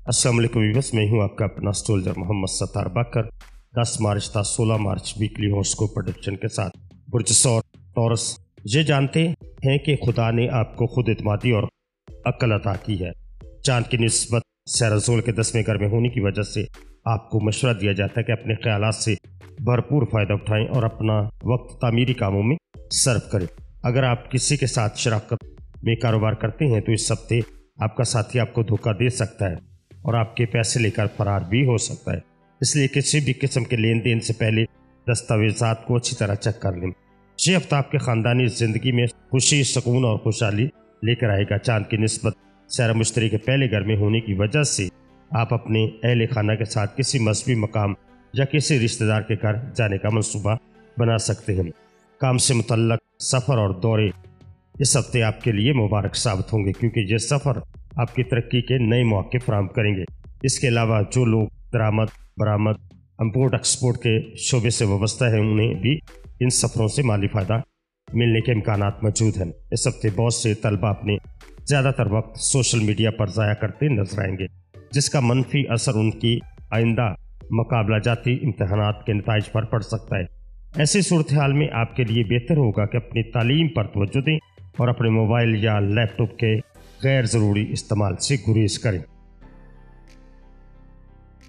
अस्सलाम वालेकुम व्यूअर्स, मैं हूं आपका अपना एस्ट्रोलॉजर मोहम्मद सत्तार बकर। 10 मार्च था 16 मार्च वीकली हॉरोस्कोप प्रेडिक्शन के साथ बुर्ज सौर टॉरस। ये जानते हैं कि खुदा ने आपको खुद इत्मादी और अक्ल अता की है। चांद की निस्बत सैरजोल के 10वें घर में होने की वजह से आपको मशवरा दिया जाता है कि अपने ख्यालात से भरपूर फ़ायदा उठाएं और अपना वक्त तामीरी कामों में सर्व करें। अगर आप किसी के साथ शराकत में कारोबार करते हैं तो इस हफ्ते आपका साथी आपको धोखा दे सकता है और आपके पैसे लेकर फरार भी हो सकता है। इसलिए किसी भी किस्म के लेन देन से पहले दस्तावेजात को अच्छी तरह चेक कर लें। ये हफ्ता आपके ख़ानदानी ज़िंदगी में खुशी, सुकून और खुशहाली लेकर आएगा। चांद की निस्बत सैरा मुश्तरी के पहले घर में होने की वजह से आप अपने अहले खाना के साथ किसी मजहबी मकाम या किसी रिश्तेदार के घर जाने का मंसूबा बना सकते हैं। काम से मुतल्लक सफ़र और दौरे इस हफ्ते आपके लिए मुबारक साबित होंगे, क्योंकि ये सफ़र आपकी तरक्की के नए मौके फराहम करेंगे। इसके अलावा जो लोग दरामद, बरामद, इम्पोर्ट एक्सपोर्ट के शोबे से वाबस्ता हैं, उन्हें भी इन सफ़रों से माली फ़ायदा मिलने के इम्कानात मौजूद हैं। इस हफ्ते बहुत से तलबा अपने ज़्यादातर वक्त सोशल मीडिया पर ज़ाया करते नजर आएंगे, जिसका मनफी असर उनकी आइंदा मुकाबला जाती इम्तहानात के नताइज पर पड़ सकता है। ऐसी सूरत हाल में आपके लिए बेहतर होगा कि अपनी तालीम पर तवज्जो दें और अपने मोबाइल या लैपटॉप के गैर ज़रूरी इस्तेमाल से गुरेज करें।